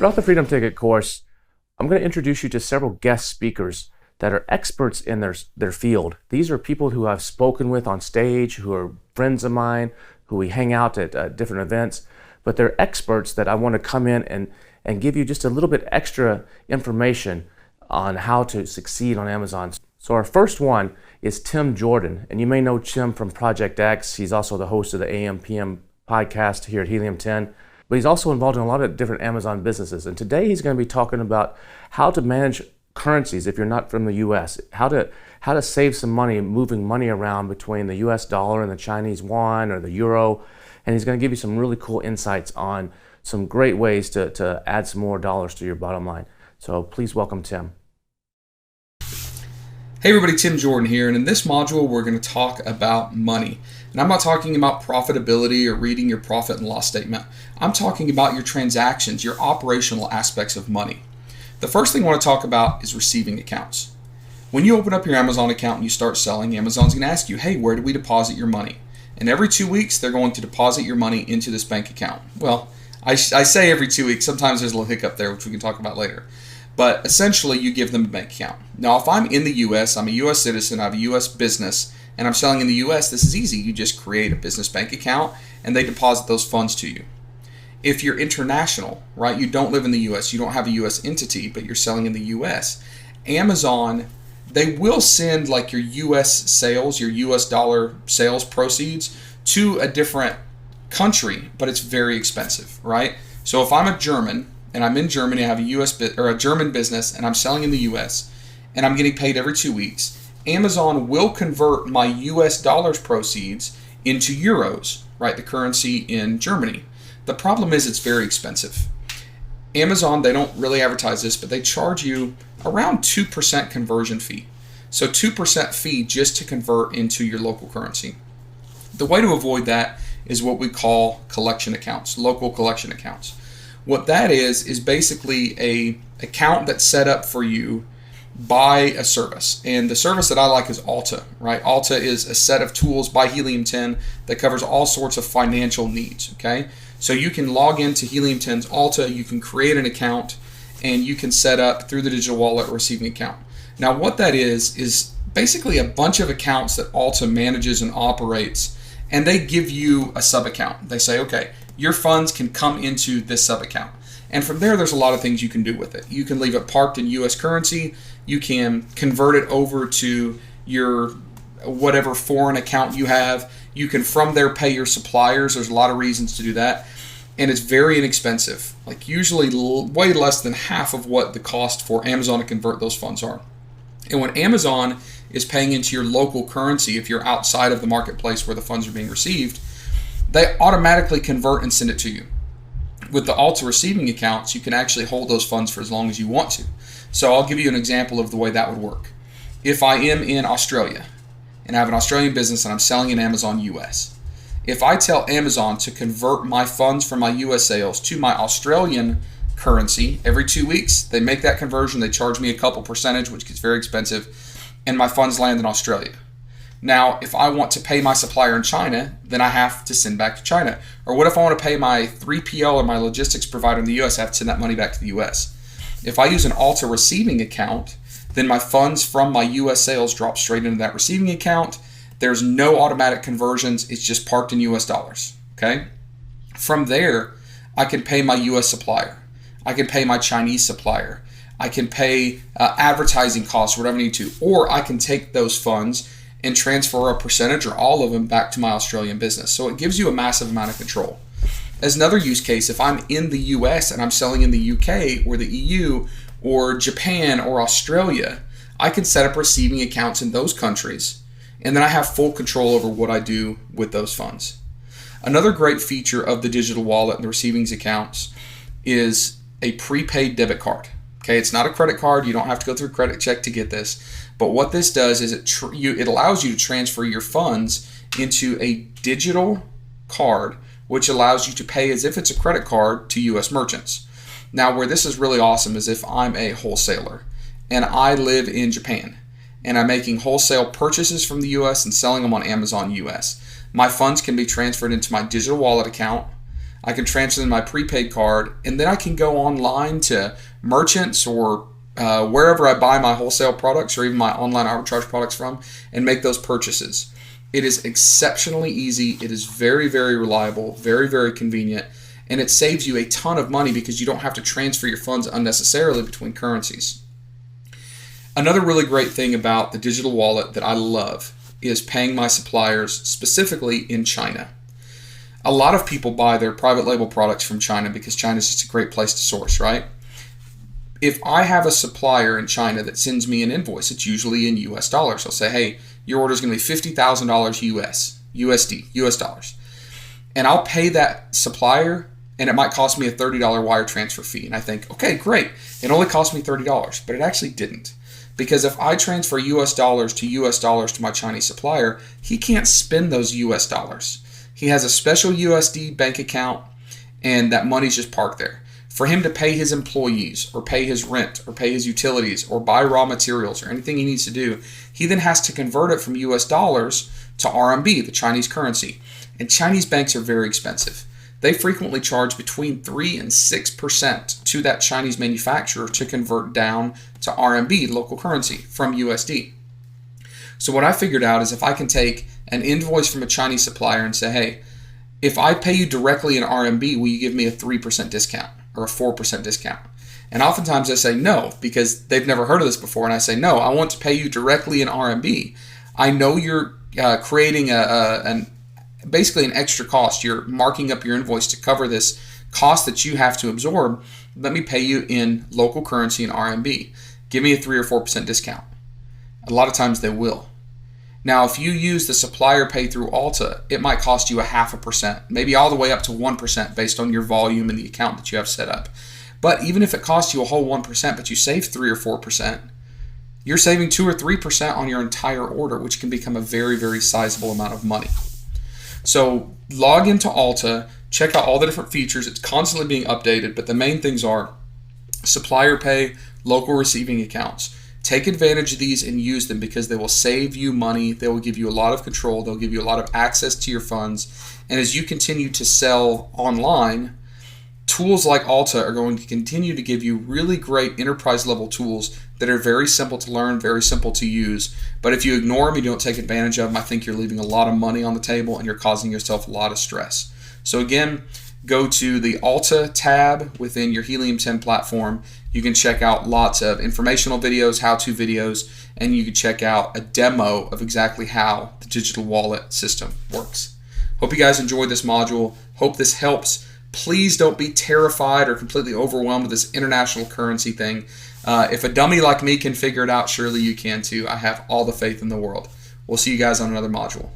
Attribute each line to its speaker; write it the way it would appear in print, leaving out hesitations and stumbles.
Speaker 1: Throughout the Freedom Ticket course, I'm going to introduce you to several guest speakers that are experts in their field. These are people who I've spoken with on stage, who are friends of mine, who we hang out at different events, but they're experts that I want to come in and give you just a little bit extra information on how to succeed on Amazon. So our first one is Tim Jordan, and you may know Tim from Project X. He's also the host of the AM/PM podcast here at Helium 10, but he's also involved in a lot of different Amazon businesses. And today he's going to be talking about how to manage currencies if you're not from the US, how to save some money moving money around between the US dollar and the Chinese yuan or the euro. And he's going to give you some really cool insights on some great ways to add some more dollars to your bottom line. So please welcome Tim.
Speaker 2: Hey everybody, Tim Jordan here, and in this module we're going to talk about money. And I'm not talking about profitability or reading your profit and loss statement. I'm talking about your transactions, your operational aspects of money. The first thing I want to talk about is receiving accounts. When you open up your Amazon account and you start selling, Amazon's going to ask you, hey, where do we deposit your money? And every 2 weeks they're going to deposit your money into this bank account. Well, I say every 2 weeks. Sometimes there's a little hiccup there, which we can talk about later. But essentially, you give them a bank account. Now, if I'm in the U.S., I'm a U.S. citizen, I have a U.S. business, and I'm selling in the U.S., this is easy. You just create a business bank account, and they deposit those funds to you. If you're international, right, you don't live in the U.S., you don't have a U.S. entity, but you're selling in the U.S., Amazon, they will send like your U.S. sales, your U.S. dollar sales proceeds to a different country, but it's very expensive, right? So if I'm a German, and I'm in Germany, I have a German business, and I'm selling in the U.S., and I'm getting paid every 2 weeks, Amazon will convert my U.S. dollars proceeds into euros, right, the currency in Germany. The problem is it's very expensive. Amazon, they don't really advertise this, but they charge you around 2% conversion fee. So 2% fee just to convert into your local currency. The way to avoid that is what we call collection accounts, local collection accounts. What that is basically a account that's set up for you by a service. And the service that I like is Alta, right? Alta is a set of tools by Helium 10 that covers all sorts of financial needs, okay? So you can log into Helium 10's Alta, you can create an account, and you can set up through the digital wallet a receiving account. Now what that is basically a bunch of accounts that Alta manages and operates, and they give you a sub-account. They say, okay, your funds can come into this sub-account. And from there's a lot of things you can do with it. You can leave it parked in U.S. currency. You can convert it over to your whatever foreign account you have. You can from there pay your suppliers. There's a lot of reasons to do that. And it's very inexpensive. Like usually way less than half of what the cost for Amazon to convert those funds are. And when Amazon is paying into your local currency, if you're outside of the marketplace where the funds are being received, they automatically convert and send it to you. With the Alta receiving accounts, you can actually hold those funds for as long as you want to. So I'll give you an example of the way that would work. If I am in Australia and I have an Australian business and I'm selling in Amazon US, if I tell Amazon to convert my funds from my US sales to my Australian currency every 2 weeks, they make that conversion, they charge me a couple percentage, which gets very expensive, and my funds land in Australia. Now, if I want to pay my supplier in China, then I have to send back to China. Or what if I want to pay my 3PL or my logistics provider in the US? I have to send that money back to the US. If I use an Alta receiving account, then my funds from my US sales drop straight into that receiving account. There's no automatic conversions. It's just parked in US dollars. Okay? From there, I can pay my US supplier. I can pay my Chinese supplier. I can pay advertising costs, whatever I need to. Or I can take those funds and transfer a percentage or all of them back to my Australian business. So it gives you a massive amount of control. As another use case, if I'm in the US and I'm selling in the UK or the EU or Japan or Australia, I can set up receiving accounts in those countries, and then I have full control over what I do with those funds. Another great feature of the digital wallet and the receivings accounts is a prepaid debit card. Okay, it's not a credit card. You don't have to go through a credit check to get this. But what this does is it allows you to transfer your funds into a digital card, which allows you to pay as if it's a credit card to U.S. merchants. Now, where this is really awesome is if I'm a wholesaler and I live in Japan and I'm making wholesale purchases from the U.S. and selling them on Amazon U.S., my funds can be transferred into my digital wallet account. I can transfer them my prepaid card, and then I can go online to merchants or wherever I buy my wholesale products or even my online arbitrage products from and make those purchases. It is exceptionally easy. It is very, very reliable, very, very convenient, and it saves you a ton of money because you don't have to transfer your funds unnecessarily between currencies. Another really great thing about the digital wallet that I love is paying my suppliers specifically in China. A lot of people buy their private label products from China because China is just a great place to source, right? If I have a supplier in China that sends me an invoice, it's usually in US dollars. I'll say, hey, your order is going to be $50,000 USD, US dollars. And I'll pay that supplier, and it might cost me a $30 wire transfer fee. And I think, okay, great. It only cost me $30, but it actually didn't. Because if I transfer US dollars to my Chinese supplier, he can't spend those US dollars. He has a special USD bank account, and that money's just parked there. For him to pay his employees or pay his rent or pay his utilities or buy raw materials or anything he needs to do, he then has to convert it from US dollars to RMB, the Chinese currency. And Chinese banks are very expensive. They frequently charge between 3 and 6% to that Chinese manufacturer to convert down to RMB, local currency, from USD. So what I figured out is if I can take an invoice from a Chinese supplier and say, hey, if I pay you directly in RMB, will you give me a 3% discount or a 4% discount? And oftentimes they say no, because they've never heard of this before. And I say, no, I want to pay you directly in RMB. I know you're creating basically an extra cost. You're marking up your invoice to cover this cost that you have to absorb. Let me pay you in local currency in RMB. Give me a 3 or 4% discount. A lot of times they will. Now, if you use the supplier pay through Alta, it might cost you 0.5%, maybe all the way up to 1% based on your volume and the account that you have set up. But even if it costs you a whole 1%, but you save 3 or 4%, you're saving 2 or 3% on your entire order, which can become a very, very sizable amount of money. So log into Alta, check out all the different features. It's constantly being updated, but the main things are supplier pay, local receiving accounts. Take advantage of these and use them because they will save you money. They will give you a lot of control. They'll give you a lot of access to your funds. And as you continue to sell online, tools like Alta are going to continue to give you really great enterprise level tools that are very simple to learn, very simple to use. But if you ignore them, you don't take advantage of them, I think you're leaving a lot of money on the table and you're causing yourself a lot of stress. So again, go to the Alta tab within your Helium 10 platform. You can check out lots of informational videos, how-to videos, and you can check out a demo of exactly how the digital wallet system works. Hope you guys enjoyed this module. Hope this helps. Please don't be terrified or completely overwhelmed with this international currency thing. If a dummy like me can figure it out, surely you can too. I have all the faith in the world. We'll see you guys on another module.